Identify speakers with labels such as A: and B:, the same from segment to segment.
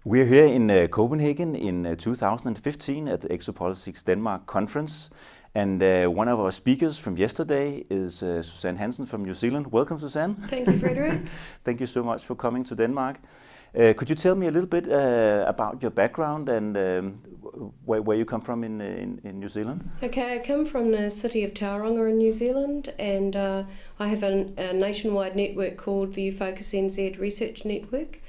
A: We're here in Copenhagen in 2015 at the Exopolitics Denmark conference, and one of our speakers from yesterday is Suzanne Hansen from New Zealand. Welcome, Suzanne.
B: Thank you, Frederik.
A: Thank you so much for coming to Denmark. Could you tell me a little bit about your background and where you come from in New Zealand?
B: Okay, I come from the city of Tauranga in New Zealand, and I have a nationwide network called the UFO NZ Research Network.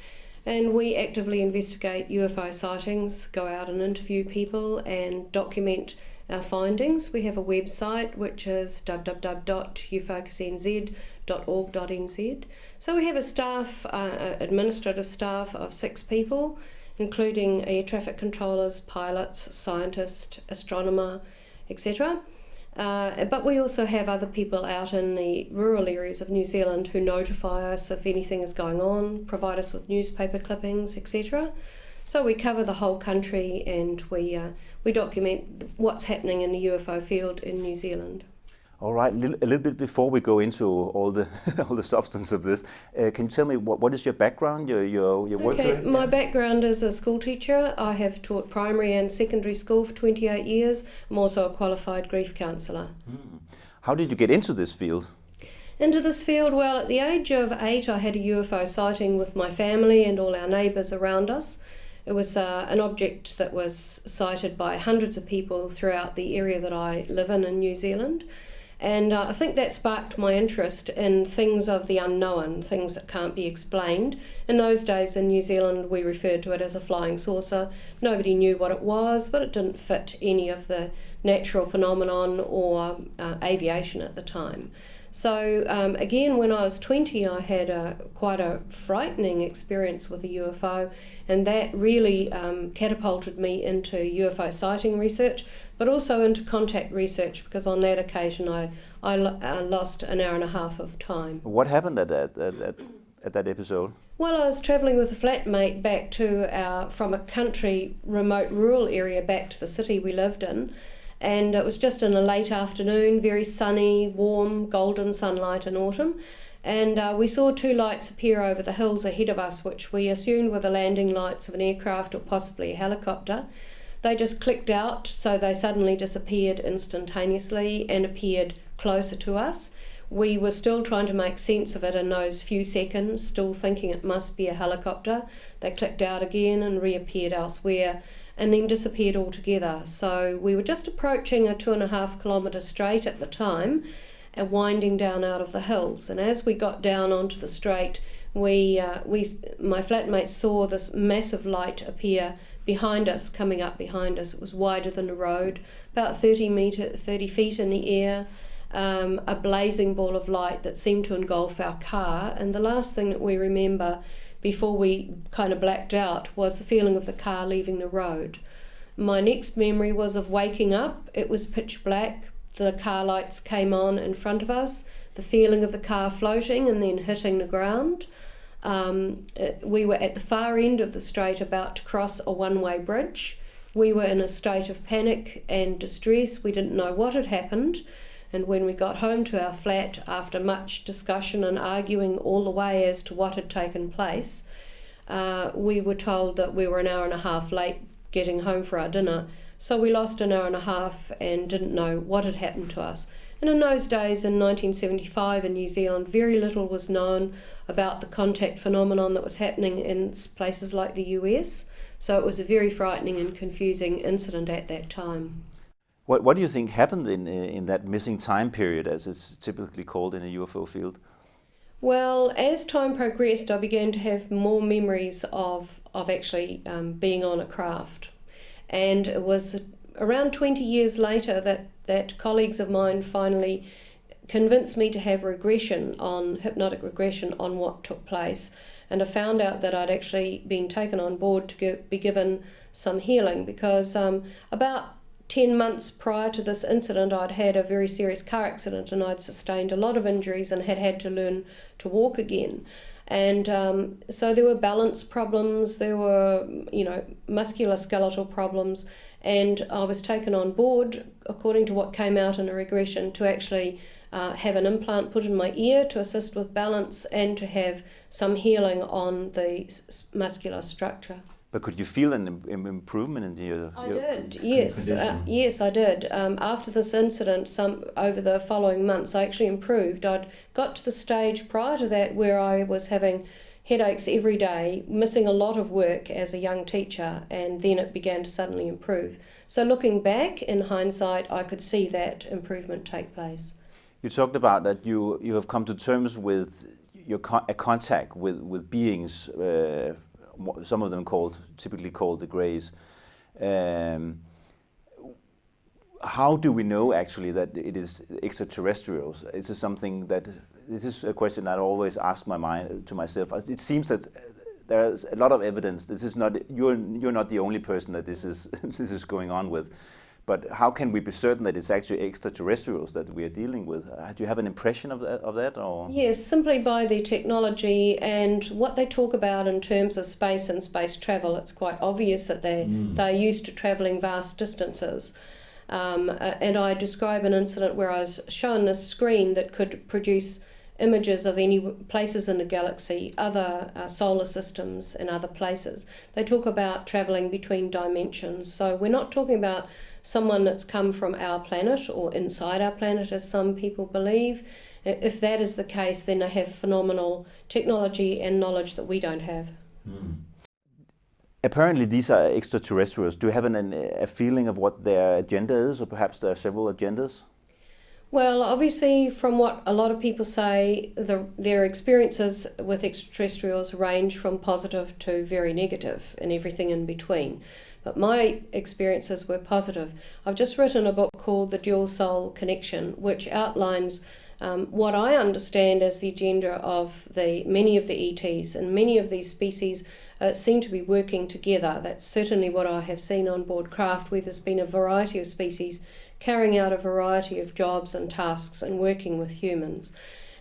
B: And we actively investigate UFO sightings, go out and interview people and document our findings. We have a website which is www.ufocusnz.org.nz. So we have a staff, administrative staff of 6 people, including air traffic controllers, pilots, scientists, astronomer, etc. But we also have other people out in the rural areas of New Zealand who notify us if anything is going on, provide us with newspaper clippings, etc. So we cover the whole country and we document what's happening in the UFO field in New Zealand.
A: All right, a little bit before we go into all the all the substance of this, can you tell me what is your background, your work career?
B: Okay, my background is a school teacher. I have taught primary and secondary school for 28 years. I'm also a qualified grief counsellor.
A: How did you get into this field?
B: Into this field, well, at the age of 8, I had a UFO sighting with my family and all our neighbours around us. It was an object that was sighted by hundreds of people throughout the area that I live in New Zealand. And I think that sparked my interest in things of the unknown, things that can't be explained. In those days in New Zealand, we referred to it as a flying saucer. Nobody knew what it was, but it didn't fit any of the natural phenomenon or aviation at the time. So again, when I was 20, I had quite a frightening experience with a UFO, and that really catapulted me into UFO sighting research, but also into contact research, because on that occasion I lost an hour and a half of time.
A: What happened at that episode?
B: Well, I was travelling with a flatmate back to from a country, remote rural area back to the city we lived in. And it was just in a late afternoon, very sunny, warm, golden sunlight in autumn. And we saw 2 lights appear over the hills ahead of us, which we assumed were the landing lights of an aircraft or possibly a helicopter. They just clicked out, so they suddenly disappeared instantaneously and appeared closer to us. We were still trying to make sense of it in those few seconds, still thinking it must be a helicopter. They clicked out again and reappeared elsewhere, and then disappeared altogether. So we were just approaching a 2.5 kilometre straight at the time and winding down out of the hills. And as we got down onto the straight, my flatmates saw this massive light appear behind us, coming up behind us. It was wider than the road, about 30 feet in the air, a blazing ball of light that seemed to engulf our car. And the last thing that we remember before we kind of blacked out was the feeling of the car leaving the road. My next memory was of waking up. It was pitch black. The car lights came on in front of us. The feeling of the car floating and then hitting the ground. We were at the far end of the straight, about to cross a one-way bridge. We were in a state of panic and distress. We didn't know what had happened. And when we got home to our flat, after much discussion and arguing all the way as to what had taken place, we were told that we were an hour and a half late getting home for our dinner. So we lost an hour and a half and didn't know what had happened to us. And in those days, in 1975 in New Zealand, very little was known about the contact phenomenon that was happening in places like the US. So it was a very frightening and confusing incident at that time.
A: What do you think happened in that missing time period, as it's typically called in a UFO field?
B: Well, as time progressed, I began to have more memories of actually being on a craft. And it was around 20 years later that colleagues of mine finally convinced me to have hypnotic regression on what took place. And I found out that I'd actually been taken on board to be given some healing, because about 10 months prior to this incident, I'd had a very serious car accident and I'd sustained a lot of injuries and had to learn to walk again. And so there were balance problems, there were, musculoskeletal problems, and I was taken on board, according to what came out in a regression, to actually have an implant put in my ear to assist with balance and to have some healing on the muscular structure.
A: But could you feel an improvement in your
B: I did, yes. Yes, I did. After this incident, over the following months, I actually improved. I'd got to the stage prior to that where I was having headaches every day, missing a lot of work as a young teacher, and then it began to suddenly improve. So looking back, in hindsight, I could see that improvement take place.
A: You talked about that you have come to terms with your contact with beings, some of them typically called the Greys. How do we know actually that it is extraterrestrials? This is a question that I always ask to myself. It seems that there's a lot of evidence. This is not you're not the only person that this is going on with. But how can we be certain that it's actually extraterrestrials that we are dealing with? Do you have an impression of that? Or?
B: Yes, simply by the technology and what they talk about in terms of space and space travel. It's quite obvious that they're used to travelling vast distances. And I describe an incident where I was shown a screen that could produce images of any places in the galaxy, other solar systems and other places. They talk about travelling between dimensions. So we're not talking about someone that's come from our planet or inside our planet, as some people believe. If that is the case, then they have phenomenal technology and knowledge that we don't have.
A: Apparently these are extraterrestrials. Do you have a feeling of what their agenda is, or perhaps there are several agendas?
B: Well, obviously, from what a lot of people say, their experiences with extraterrestrials range from positive to very negative and everything in between. But my experiences were positive. I've just written a book called The Dual Soul Connection, which outlines what I understand as the agenda of many of the ETs, and many of these species seem to be working together. That's certainly what I have seen on board craft, where there's been a variety of species carrying out a variety of jobs and tasks and working with humans.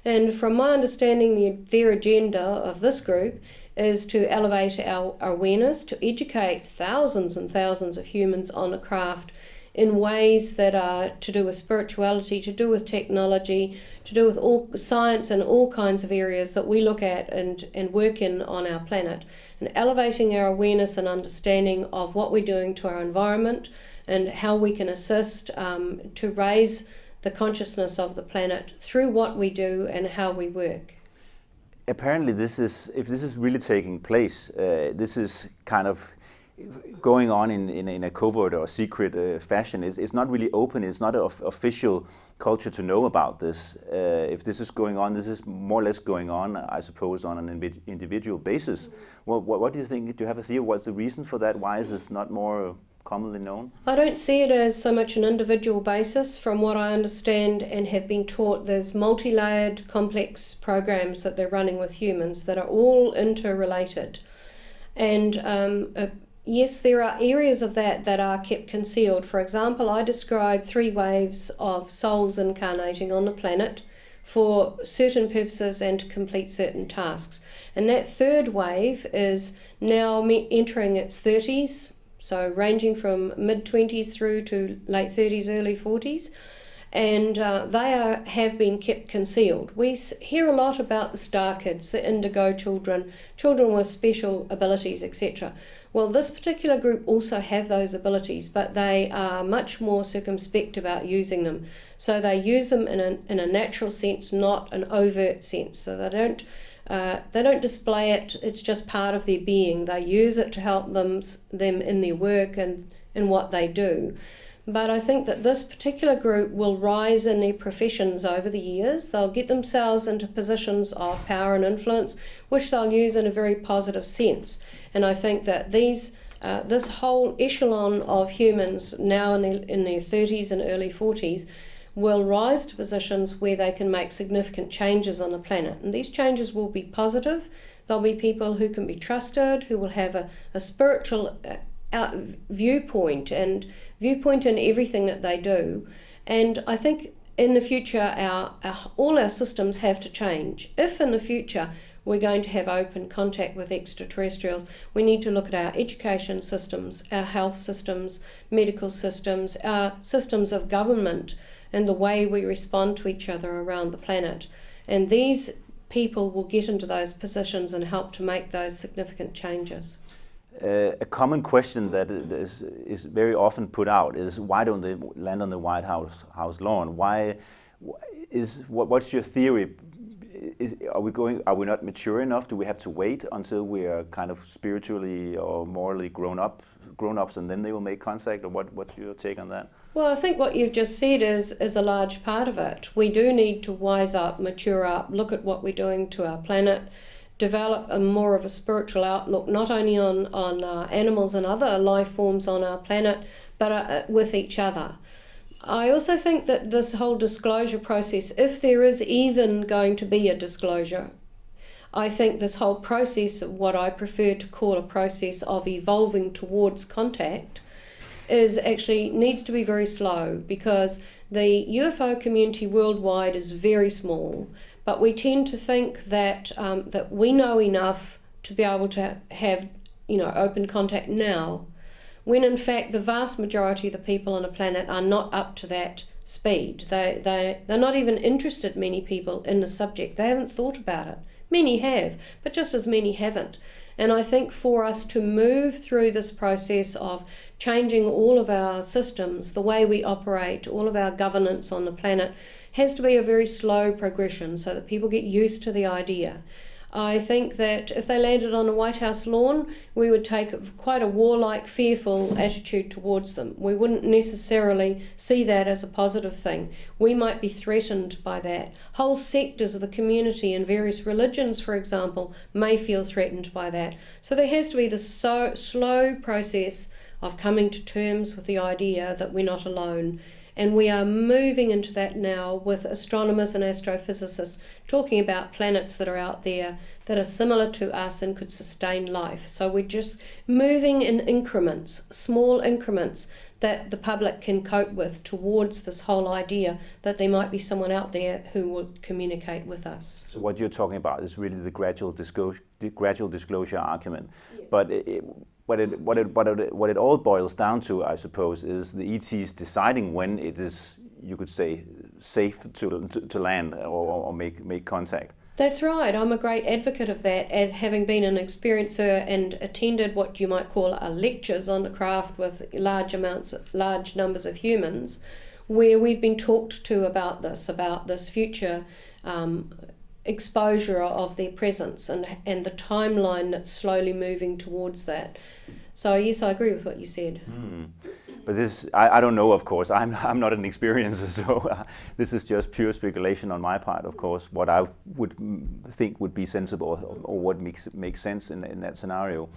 B: And from my understanding, their agenda of this group is to elevate our awareness, to educate thousands and thousands of humans on a craft in ways that are to do with spirituality, to do with technology, to do with all science and all kinds of areas that we look at and work in on our planet, and elevating our awareness and understanding of what we're doing to our environment and how we can assist to raise the consciousness of the planet through what we do and how we work.
A: Apparently if this is really taking place, this is kind of going on in a covert or secret fashion. It's not really open. It's not an official culture to know about this. If this is going on, this is more or less going on, I suppose, on an individual basis. Well, what do you think? Do you have a theory? What's the reason for that? Why is this not more commonly known?
B: I don't see it as so much an individual basis. From what I understand and have been taught, there's multi-layered, complex programs that they're running with humans that are all interrelated. And yes, there are areas of that are kept concealed. For example, I describe 3 waves of souls incarnating on the planet for certain purposes and to complete certain tasks. And that 3rd wave is now entering its 30s, so ranging from mid-20s through to late 30s, early 40s. And they have been kept concealed. We hear a lot about the star kids, the indigo children, children with special abilities, etc. Well, this particular group also have those abilities, but they are much more circumspect about using them. So they use them in a natural sense, not an overt sense. So they don't display it. It's just part of their being. They use it to help them in their work and in what they do. But I think that this particular group will rise in their professions over the years. They'll get themselves into positions of power and influence, which they'll use in a very positive sense. And I think that this whole echelon of humans now in their 30s and early 40s will rise to positions where they can make significant changes on the planet. And these changes will be positive. There'll be people who can be trusted, who will have a spiritual viewpoint in everything that they do. And I think in the future all our systems have to change. If in the future we're going to have open contact with extraterrestrials, we need to look at our education systems, our health systems, medical systems, our systems of government, and the way we respond to each other around the planet. And these people will get into those positions and help to make those significant changes.
A: A common question that is very often put out is, why don't they land on the White House lawn? What's your theory? Are we not mature enough? Do we have to wait until we are kind of spiritually or morally grown-ups, and then they will make contact? Or what's your take on that?
B: Well, I think what you've just said is a large part of it. We do need to wise up, mature up, look at what we're doing to our planet, develop more of a spiritual outlook, not only on animals and other life forms on our planet, but with each other. I also think that this whole disclosure process, if there is even going to be a disclosure, I think this whole process, what I prefer to call a process of evolving towards contact, is actually needs to be very slow, because the UFO community worldwide is very small, but we tend to think that that we know enough to be able to have open contact now, when in fact the vast majority of the people on the planet are not up to that speed. They're not even interested, many people, in the subject. They haven't thought about it. Many have, but just as many haven't. And I think for us to move through this process of changing all of our systems, the way we operate, all of our governance on the planet, has to be a very slow progression so that people get used to the idea. I think that if they landed on a White House lawn, we would take quite a warlike, fearful attitude towards them. We wouldn't necessarily see that as a positive thing. We might be threatened by that. Whole sectors of the community in various religions, for example, may feel threatened by that. So there has to be this slow process of coming to terms with the idea that we're not alone. And we are moving into that now with astronomers and astrophysicists talking about planets that are out there that are similar to us and could sustain life. So we're just moving in increments, small increments, that the public can cope with towards this whole idea that there might be someone out there who would communicate with us.
A: So what you're talking about is really the gradual disclosure argument.
B: Yes.
A: But what it all boils down to, I suppose, is the ETs deciding when it is, you could say, safe to land or make contact.
B: That's right. I'm a great advocate of that, as having been an experiencer and attended what you might call lectures on the craft with large numbers of humans, where we've been talked to about this future exposure of their presence and the timeline that's slowly moving towards that. So yes, I agree with what you said.
A: But this, I don't know, of course. I'm not an experiencer, so this is just pure speculation on my part, of course, what I would think would be sensible or what makes sense in that scenario.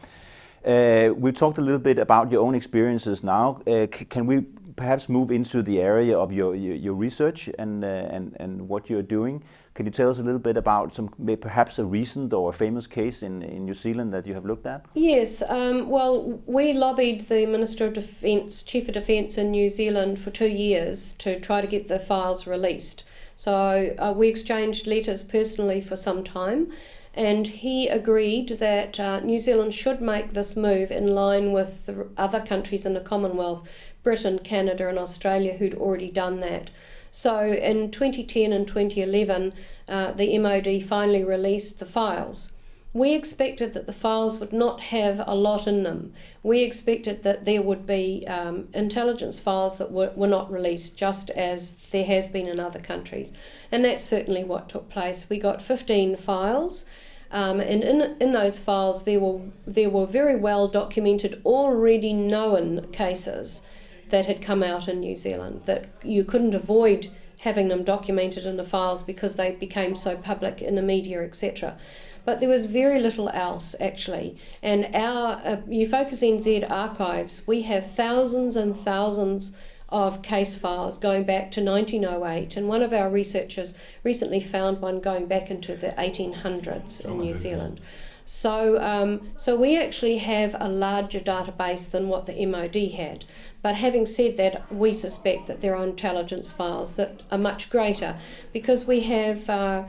A: We talked a little bit about your own experiences now. Can we perhaps move into the area of your research and what you're doing? Can you tell us a little bit about perhaps a recent or a famous case in New Zealand that you have looked at?
B: Yes, well, we lobbied the Minister of Defence, Chief of Defence in New Zealand for 2 years to try to get the files released. So we exchanged letters personally for some time, and he agreed that New Zealand should make this move in line with the other countries in the Commonwealth, Britain, Canada and Australia, who'd already done that. So in 2010 and 2011, the MOD finally released the files. We expected that the files would not have a lot in them. We expected that there would be intelligence files that were not released, just as there has been in other countries. And that's certainly what took place. We got 15 files, and in those files there were very well documented, already known cases that had come out in New Zealand, that you couldn't avoid having them documented in the files because they became so public in the media, etc. But there was very little else, actually. And our UFOCUS NZ archives, we have thousands and thousands of case files going back to 1908, and one of our researchers recently found one going back into the 1800s in New Zealand. So we actually have a larger database than what the MOD had. But having said that, we suspect that there are intelligence files that are much greater, because we have files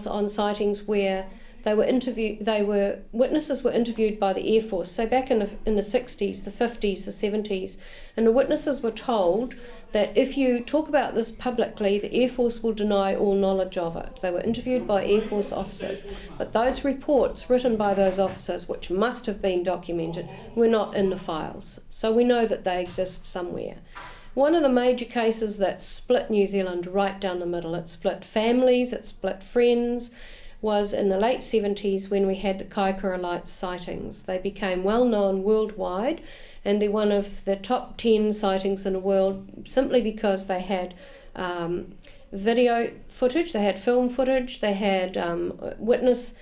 B: on sightings where Witnesses were interviewed by the Air Force. So back in the 60s, the 50s, the 70s, and the witnesses were told that if you talk about this publicly, the Air Force will deny all knowledge of it. They were interviewed by Air Force officers, but those reports written by those officers, which must have been documented, were not in the files. So we know that they exist somewhere. One of the major cases that split New Zealand right down the middle, it split families, it split friends, was in the late 70s when we had the Kaikoura Lights sightings. They became well known worldwide, and they're one of the top 10 sightings in the world simply because they had video footage, they had film footage, they had witness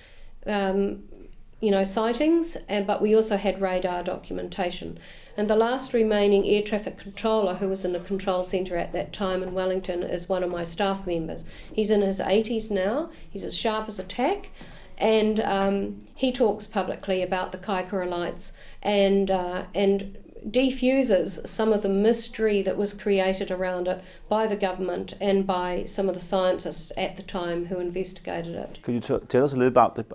B: sightings, but we also had radar documentation. And the last remaining air traffic controller who was in the control centre at that time in Wellington is one of my staff members. He's in his 80s now, he's as sharp as a tack, and he talks publicly about the Kaikoura Lights and defuses some of the mystery that was created around it by the government and by some of the scientists at the time who investigated it.
A: Could you tell us a little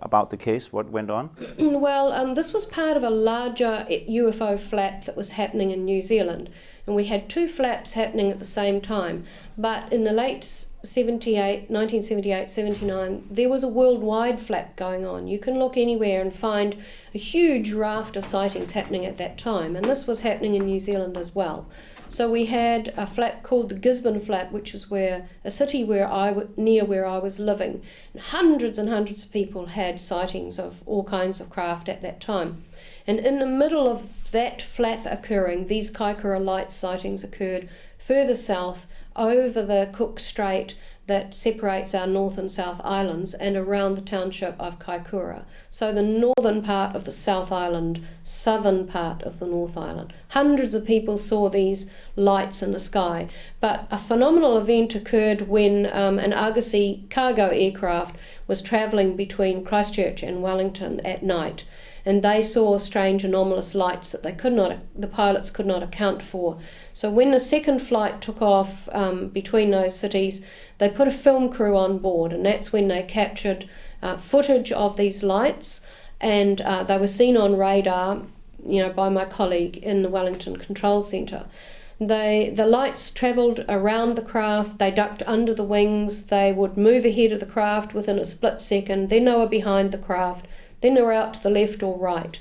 A: about the case, what went on?
B: Well, this was part of a larger UFO flap that was happening in New Zealand, and we had two flaps happening at the same time. But in the late 1978, 79, there was a worldwide flap going on. You can look anywhere and find a huge raft of sightings happening at that time, and this was happening in New Zealand as well. So we had a flap called the Gisborne flap, which is a city near where I was living, and hundreds of people had sightings of all kinds of craft at that time. And in the middle of that flap occurring, these Kaikoura Lights sightings occurred further south over the Cook Strait that separates our North and South Islands and around the township of Kaikoura. So the northern part of the South Island, southern part of the North Island. Hundreds of people saw these lights in the sky. But a phenomenal event occurred when an Argosy cargo aircraft was travelling between Christchurch and Wellington at night. And they saw strange anomalous lights that the pilots could not account for. So when the second flight took off between those cities, they put a film crew on board, and that's when they captured footage of these lights, and they were seen on radar, by my colleague in the Wellington Control Centre. The lights travelled around the craft, they ducked under the wings, they would move ahead of the craft within a split second, then they were behind the craft, then they were out to the left or right.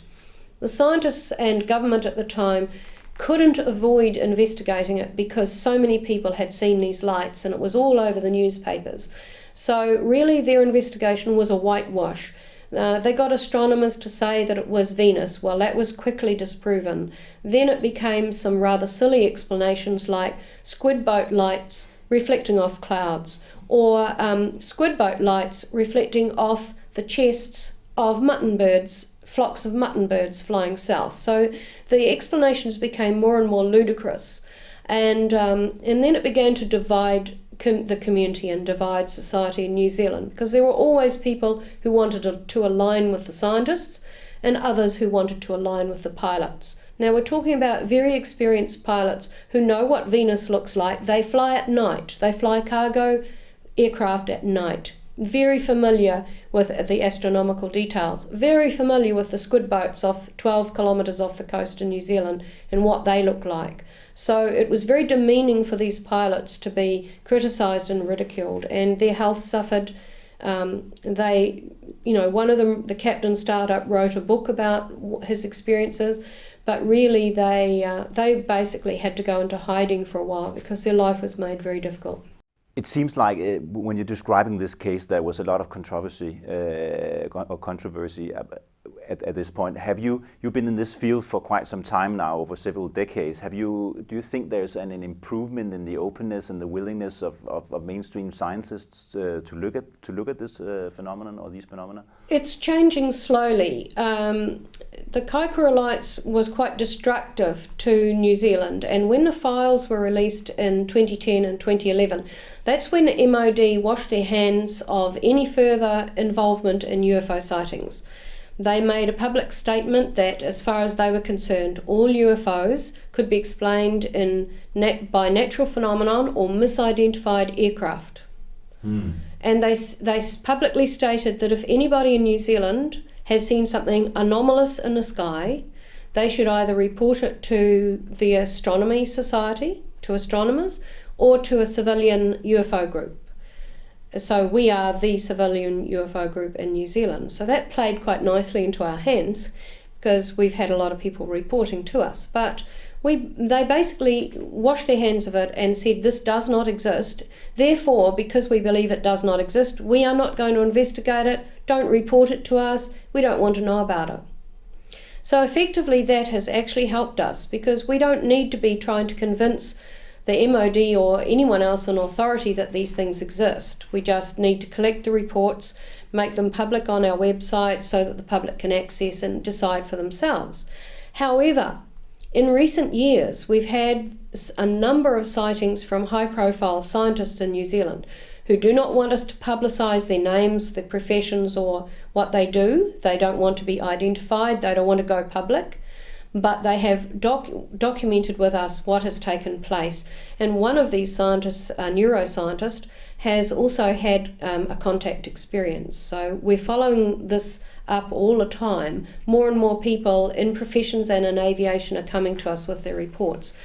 B: The scientists and government at the time couldn't avoid investigating it because so many people had seen these lights and it was all over the newspapers. So really their investigation was a whitewash. They got astronomers to say that it was Venus. Well, that was quickly disproven. Then it became some rather silly explanations like squid boat lights reflecting off clouds, or squid boat lights reflecting off the chests of mutton birds, flocks of mutton birds flying south. So the explanations became more and more ludicrous, and then it began to divide the community and divide society in New Zealand, because there were always people who wanted to align with the scientists and others who wanted to align with the pilots. Now we're talking about very experienced pilots who know what Venus looks like. They fly at night. They fly cargo aircraft at night. Very familiar with the astronomical details, very familiar with the squid boats off 12 kilometres off the coast in New Zealand and what they look like. So it was very demeaning for these pilots to be criticised and ridiculed, and their health suffered. One of them, the captain startup, wrote a book about his experiences, but really they basically had to go into hiding for a while because their life was made very difficult.
A: It seems like when you're describing this case, there was a lot of controversy at this point. You've been in this field for quite some time now, over several decades. Do you think there's an improvement in the openness and the willingness of mainstream scientists to look at this phenomenon or these phenomena?
B: It's changing slowly. The Kaikoura Lights was quite destructive to New Zealand, and when the files were released in 2010 and 2011, that's when the MOD washed their hands of any further involvement in UFO sightings. They made a public statement that, as far as they were concerned, all UFOs could be explained by natural phenomenon or misidentified aircraft. And they publicly stated that if anybody in New Zealand has seen something anomalous in the sky, they should either report it to the Astronomy Society, to astronomers, or to a civilian UFO group. So we are the civilian UFO group in New Zealand. So that played quite nicely into our hands because we've had a lot of people reporting to us. But they basically washed their hands of it and said this does not exist. Therefore, because we believe it does not exist, we are not going to investigate it. Don't report it to us. We don't want to know about it. So effectively that has actually helped us because we don't need to be trying to convince the MOD or anyone else in authority that these things exist. We just need to collect the reports, make them public on our website so that the public can access and decide for themselves. However, in recent years, we've had a number of sightings from high-profile scientists in New Zealand who do not want us to publicise their names, their professions, or what they do. They don't want to be identified. They don't want to go public. But they have documented with us what has taken place. And one of these scientists, a neuroscientist, has also had a contact experience. So we're following this up all the time. More and more people in professions and in aviation are coming to us with their reports.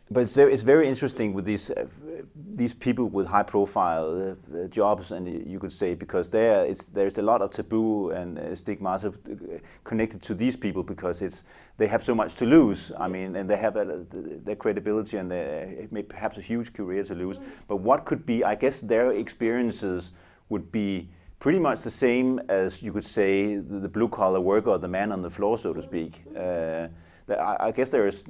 A: But it's very interesting with these people with high-profile jobs, and you could say, because there's a lot of taboo and stigmas connected to these people because they have so much to lose. I mean, and they have their credibility and perhaps a huge career to lose. But what could be, I guess, their experiences would be pretty much the same as you could say the blue-collar worker or the man on the floor, so to speak. I guess there is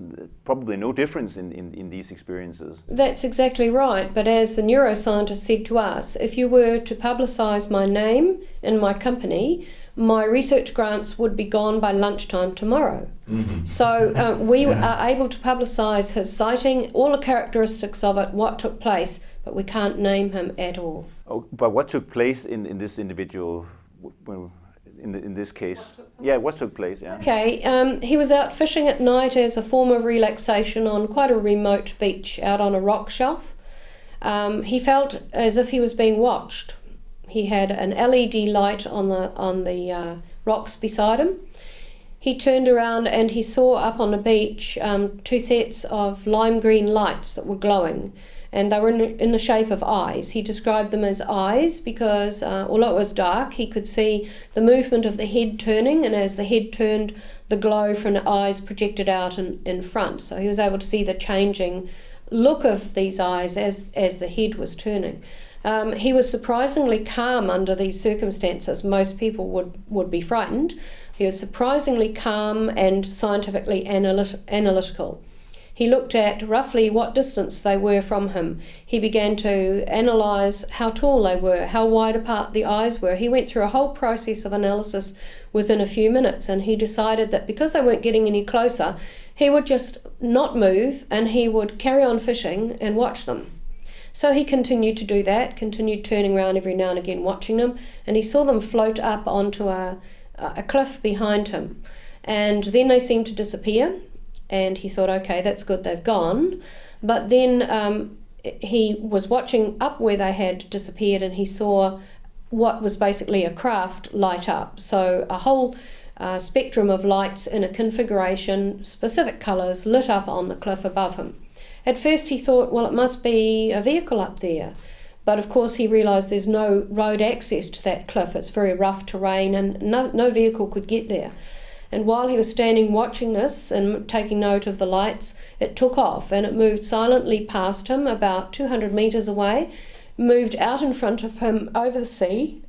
A: probably no difference in these experiences.
B: That's exactly right. But as the neuroscientist said to us, if you were to publicise my name in my company, my research grants would be gone by lunchtime tomorrow. Mm-hmm. So we are able to publicise his sighting, all the characteristics of it, what took place, but we can't name him at all.
A: Oh, but what took place in this individual? In this case, what took place? Yeah.
B: Okay, he was out fishing at night as a form of relaxation on quite a remote beach out on a rock shelf. He felt as if he was being watched. He had an LED light on the rocks beside him. He turned around and he saw up on the beach two sets of lime green lights that were glowing. And they were in the shape of eyes. He described them as eyes because although it was dark, he could see the movement of the head turning, and as the head turned, the glow from the eyes projected out in front. So he was able to see the changing look of these eyes as the head was turning. He was surprisingly calm under these circumstances. Most people would be frightened. He was surprisingly calm and scientifically analytical. He looked at roughly what distance they were from him. He began to analyse how tall they were, how wide apart the eyes were. He went through a whole process of analysis within a few minutes, and he decided that because they weren't getting any closer, he would just not move and he would carry on fishing and watch them. So he continued to do that, continued turning around every now and again watching them, and he saw them float up onto a cliff behind him. And then they seemed to disappear. And he thought, okay, that's good, they've gone. But then he was watching up where they had disappeared, and he saw what was basically a craft light up. So a whole spectrum of lights in a configuration, specific colours, lit up on the cliff above him. At first he thought, well, it must be a vehicle up there. But of course he realised there's no road access to that cliff. It's very rough terrain and no vehicle could get there. And while he was standing watching this and taking note of the lights, it took off and it moved silently past him about 200 metres away, moved out in front of him over the sea,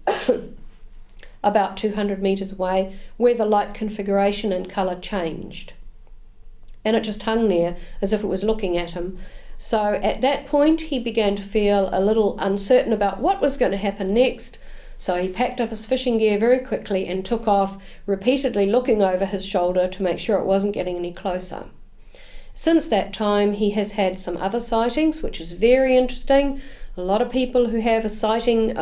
B: about 200 metres away, where the light configuration and colour changed. And it just hung there as if it was looking at him. So at that point, he began to feel a little uncertain about what was going to happen next. So he packed up his fishing gear very quickly and took off, repeatedly looking over his shoulder to make sure it wasn't getting any closer. Since that time, he has had some other sightings, which is very interesting. A lot of people who have a sighting,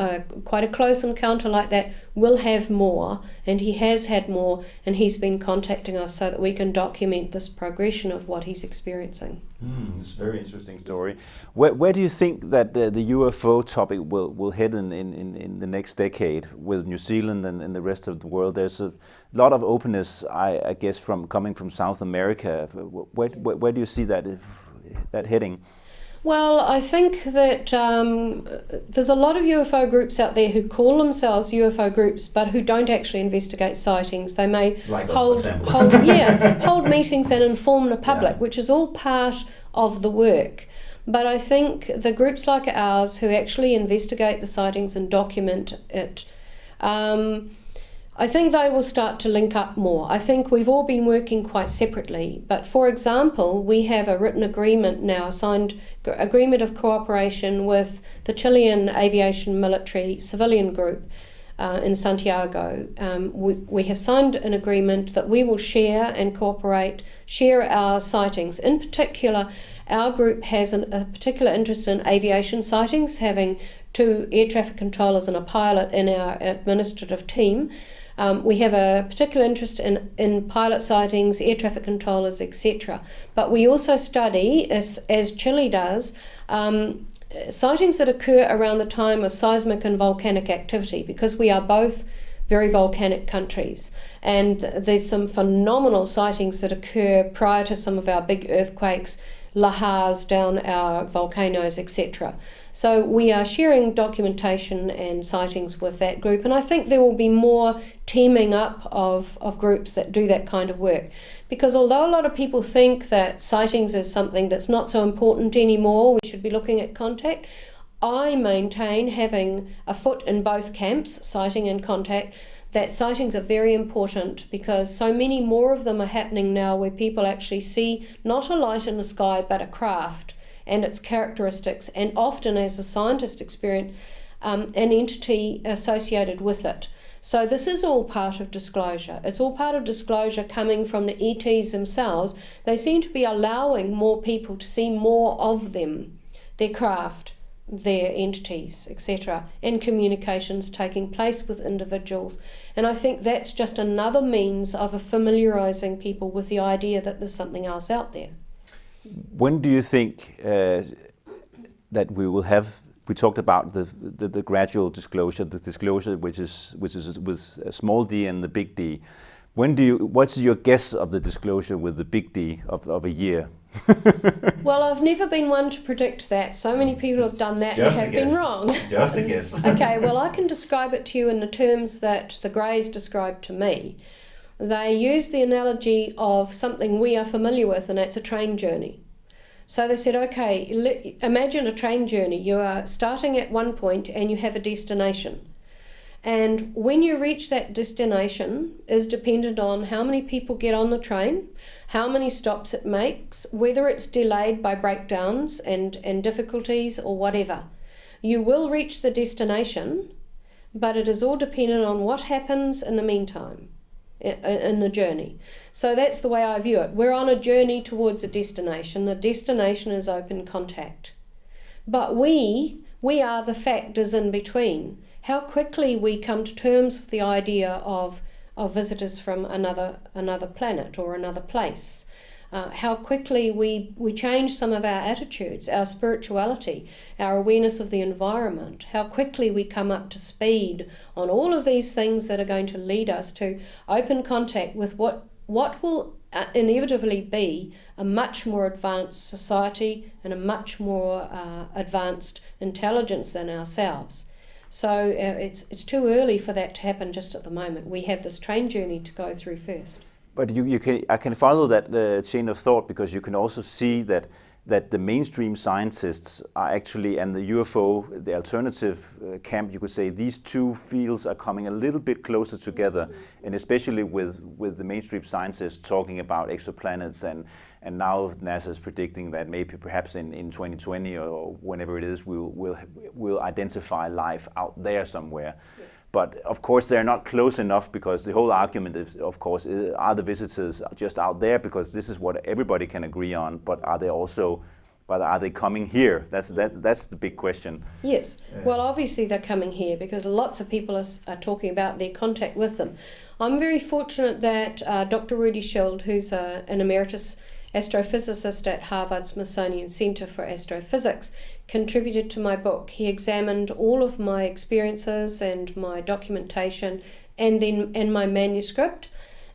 B: quite a close encounter like that, will have more, and he has had more, and he's been contacting us so that we can document this progression of what he's experiencing.
A: It's a very interesting story. Where do you think that the UFO topic will head in the next decade with New Zealand and the rest of the world? There's a lot of openness, I guess, coming from South America. Where do you see that heading?
B: Well, I think that there's a lot of UFO groups out there who call themselves UFO groups, but who don't actually investigate sightings. They may hold meetings and inform the public, which is all part of the work. But I think the groups like ours who actually investigate the sightings and document it, I think they will start to link up more. I think we've all been working quite separately, but for example, we have a written agreement now, a signed agreement of cooperation with the Chilean Aviation Military Civilian Group in Santiago. We have signed an agreement that we will share and share our sightings. In particular, our group has a particular interest in aviation sightings, having 2 air traffic controllers and a pilot in our administrative team. We have a particular interest in pilot sightings, air traffic controllers, etc. But we also study, as Chile does, sightings that occur around the time of seismic and volcanic activity, because we are both very volcanic countries. And there's some phenomenal sightings that occur prior to some of our big earthquakes, lahars down our volcanoes, etc. So we are sharing documentation and sightings with that group, and I think there will be more teaming up of groups that do that kind of work. Because although a lot of people think that sightings is something that's not so important anymore, we should be looking at contact, I maintain, having a foot in both camps, sighting and contact, that sightings are very important, because so many more of them are happening now where people actually see not a light in the sky but a craft and its characteristics, and often, as a scientist experience, an entity associated with it. So this is all part of disclosure. It's all part of disclosure coming from the ETs themselves. They seem to be allowing more people to see more of them, their craft, their entities, etc., and communications taking place with individuals. And I think that's just another means of familiarising people with the idea that there's something else out there.
A: When do you think that we will have? We talked about the gradual disclosure, the disclosure which is with a small d and the big D. What's your guess of the disclosure with the big D of a year?
B: Well, I've never been one to predict that. So many people have done that and have been wrong.
A: Just a guess.
B: Okay, well, I can describe it to you in the terms that the Greys described to me. They use the analogy of something we are familiar with, and that's a train journey. So they said, okay, imagine a train journey. You are starting at one point and you have a destination. And when you reach that destination is dependent on how many people get on the train, how many stops it makes, whether it's delayed by breakdowns and difficulties or whatever. You will reach the destination, but it is all dependent on what happens in the meantime, in the journey. So that's the way I view it. We're on a journey towards a destination. The destination is open contact. But we are the factors in between. How quickly we come to terms with the idea of visitors from another planet or another place. How quickly we change some of our attitudes, our spirituality, our awareness of the environment, how quickly we come up to speed on all of these things that are going to lead us to open contact with what will inevitably be a much more advanced society and a much more advanced intelligence than ourselves. So it's too early for that to happen just at the moment. We have this train journey to go through first.
A: But I can follow that chain of thought, because you can also see that the mainstream scientists are actually, and the UFO, the alternative camp, you could say, these two fields are coming a little bit closer together, and especially with the mainstream scientists talking about exoplanets, and now NASA is predicting that maybe perhaps in 2020 or whenever it is, we'll identify life out there somewhere. Yes. But of course they're not close enough, because the whole argument is, of course, are the visitors just out there because this is what everybody can agree on, but are they also but are they coming here? That's the big question.
B: Yes. Well, obviously they're coming here because lots of people are talking about their contact with them. I'm very fortunate that Dr. Rudy Schild, who's an emeritus astrophysicist at Harvard-Smithsonian Center for Astrophysics, contributed to my book. He examined all of my experiences and my documentation and my manuscript,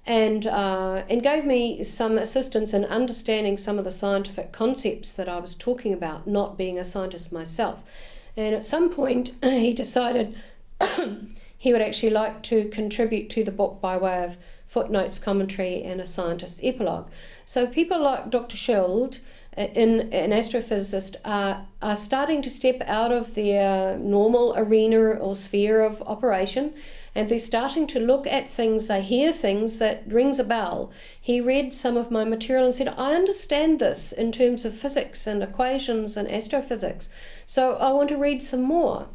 B: and gave me some assistance in understanding some of the scientific concepts that I was talking about, not being a scientist myself. And at some point he decided he would actually like to contribute to the book by way of footnotes, commentary, and a scientist's epilogue. So people like Dr. Schild, an astrophysicist, are starting to step out of their normal arena or sphere of operation, and they're starting to look at things, they hear things that rings a bell. He read some of my material and said, I understand this in terms of physics and equations and astrophysics, so I want to read some more.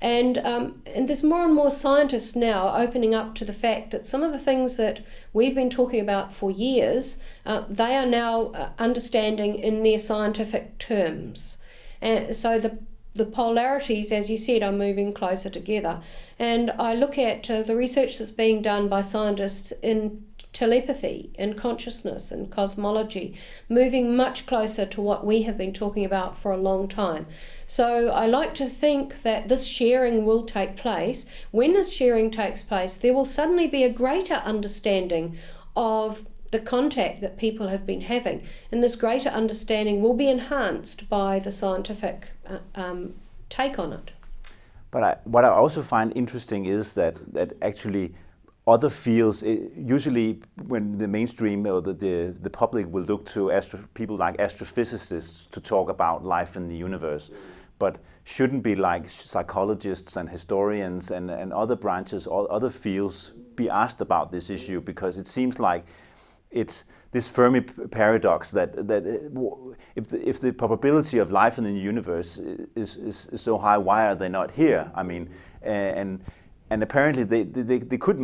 B: And there's more and more scientists now opening up to the fact that some of the things that we've been talking about for years, they are now understanding in their scientific terms. And so the polarities, as you said, are moving closer together. And I look at the research that's being done by scientists in telepathy, in consciousness, and cosmology, moving much closer to what we have been talking about for a long time. So I like to think that this sharing will take place. When this sharing takes place, there will suddenly be a greater understanding of the contact that people have been having, and this greater understanding will be enhanced by the scientific take on it.
A: But what I also find interesting is that actually other fields, usually when the mainstream or the public will look to people like astrophysicists to talk about life in the universe, but shouldn't be like psychologists and historians and other branches or other fields be asked about this issue, because it seems like it's this Fermi paradox that if the probability of life in the universe is so high, why are they not here? I mean, and apparently they could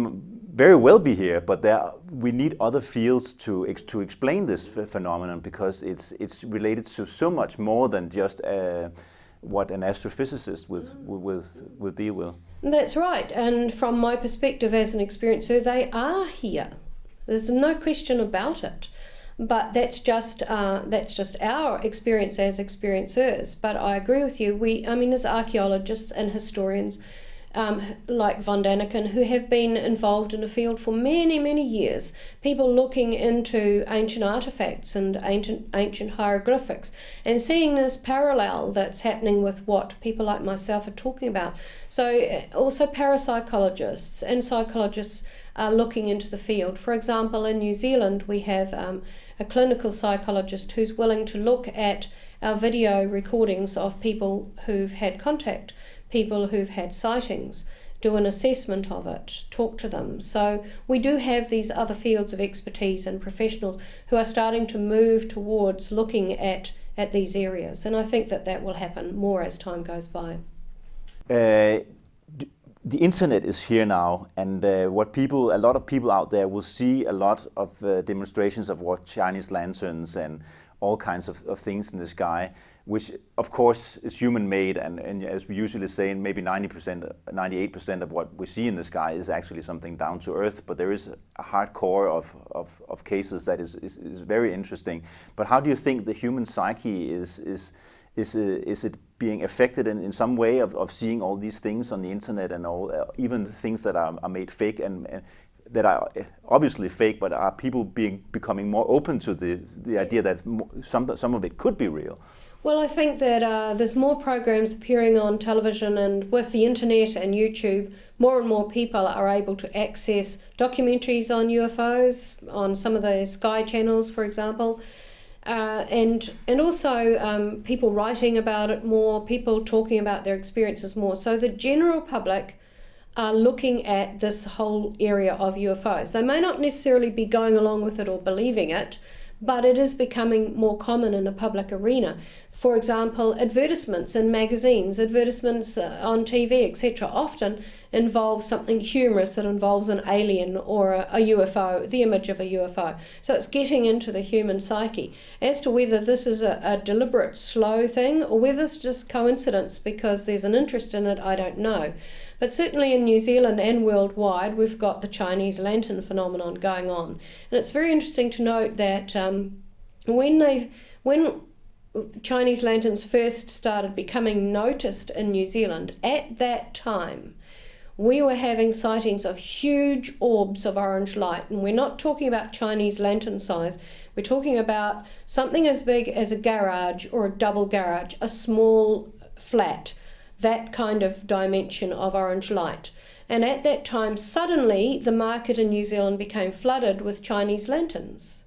A: very well be here, but we need other fields to explain this phenomenon, because it's related to so much more than just what an astrophysicist will deal with.
B: That's right, and from my perspective as an experiencer, they are here. There's no question about it, but that's just our experience as experiencers. But I agree with you. As archaeologists and historians like von Daniken, who have been involved in the field for many, many years, people looking into ancient artifacts and ancient hieroglyphics and seeing this parallel that's happening with what people like myself are talking about. So also parapsychologists and psychologists are looking into the field. For example, in New Zealand, we have a clinical psychologist who's willing to look at our video recordings of people who've had contact, people who've had sightings, do an assessment of it, talk to them. So we do have these other fields of expertise and professionals who are starting to move towards looking at these areas. And I think that will happen more as time goes by.
A: The internet is here now, and a lot of people out there will see a lot of demonstrations of what Chinese lanterns and all kinds of things in the sky, which of course is human-made, and as we usually say, maybe 90%, 98% of what we see in the sky is actually something down to earth, but there is a hardcore of cases that is very interesting. But how do you think the human psyche is it being affected in some way of seeing all these things on the internet, and all, even things that are made fake and that are obviously fake, but are people becoming more open to the idea that some of it could be real?
B: Well, I think that there's more programs appearing on television, and with the internet and YouTube, more and more people are able to access documentaries on UFOs on some of the Sky channels, for example. And also people writing about it more, people talking about their experiences more. So the general public are looking at this whole area of UFOs. They may not necessarily be going along with it or believing it, but it is becoming more common in a public arena. For example, advertisements in magazines, advertisements on TV, etc., often involve something humorous that involves an alien or a UFO, the image of a UFO. So it's getting into the human psyche. As to whether this is a deliberate, slow thing or whether it's just coincidence because there's an interest in it, I don't know. But certainly in New Zealand and worldwide, we've got the Chinese lantern phenomenon going on. And it's very interesting to note that when Chinese lanterns first started becoming noticed in New Zealand, at that time, we were having sightings of huge orbs of orange light. And we're not talking about Chinese lantern size. We're talking about something as big as a garage or a double garage, a small flat, that kind of dimension of orange light. And at that time, suddenly, the market in New Zealand became flooded with Chinese lanterns.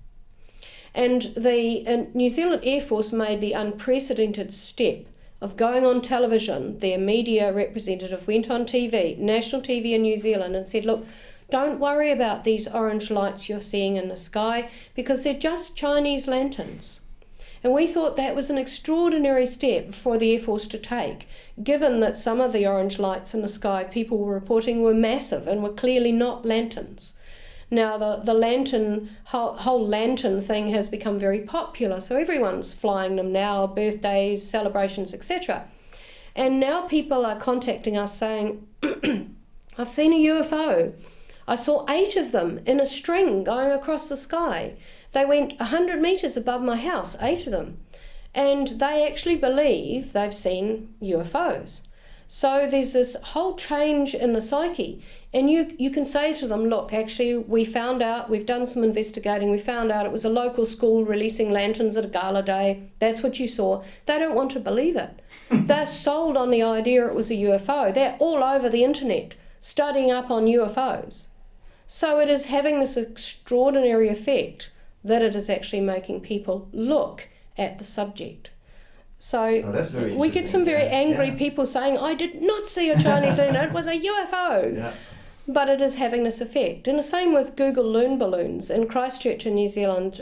B: And the New Zealand Air Force made the unprecedented step of going on television. Their media representative went on TV, national TV in New Zealand, and said, look, don't worry about these orange lights you're seeing in the sky because they're just Chinese lanterns. And we thought that was an extraordinary step for the Air Force to take, given that some of the orange lights in the sky people were reporting were massive and were clearly not lanterns. Now the lantern, whole lantern thing has become very popular, so everyone's flying them now, birthdays, celebrations, etc. And now people are contacting us saying, I've seen a UFO. I saw 8 of them in a string going across the sky. They went 100 metres above my house, 8 of them. And they actually believe they've seen UFOs. So there's this whole change in the psyche. And you can say to them, look, actually, we found out, we've done some investigating, we found out it was a local school releasing lanterns at a gala day. That's what you saw. They don't want to believe it. They're sold on the idea it was a UFO. They're all over the internet studying up on UFOs. So it is having this extraordinary effect that it is actually making people look at the subject. So we get some very angry people saying, I did not see a Chinese lantern, it was a UFO. Yeah. But it is having this effect. And the same with Google Loon balloons. In Christchurch in New Zealand,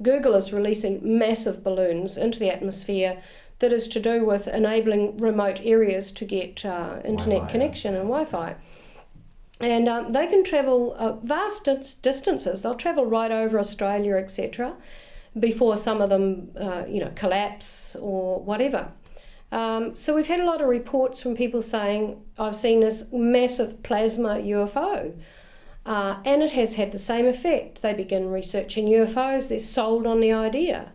B: Google is releasing massive balloons into the atmosphere that is to do with enabling remote areas to get internet connection and Wi-Fi. And they can travel vast distances. They'll travel right over Australia, etc., before some of them, collapse or whatever. So we've had a lot of reports from people saying, I've seen this massive plasma UFO. And it has had the same effect. They begin researching UFOs, they're sold on the idea.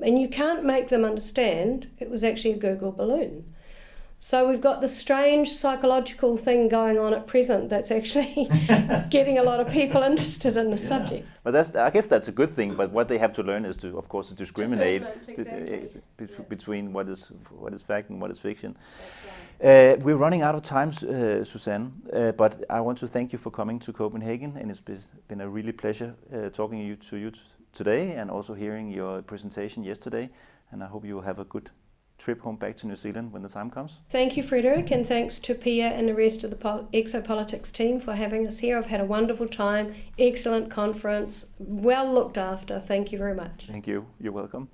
B: And you can't make them understand it was actually a Google balloon. So we've got this strange psychological thing going on at present that's actually getting a lot of people interested in the subject.
A: But I guess that's a good thing. But what they have to learn is to, of course, to discriminate between what is fact and what is fiction. That's right. We're running out of time, Suzanne. But I want to thank you for coming to Copenhagen, and it's been a really pleasure talking to you today, and also hearing your presentation yesterday. And I hope you will have a good trip home back to New Zealand when the time comes.
B: Thank you, Frederik, and thanks to Pia and the rest of the Exopolitics team for having us here. I've had a wonderful time, excellent conference, well looked after. Thank you very much.
A: Thank you. You're welcome.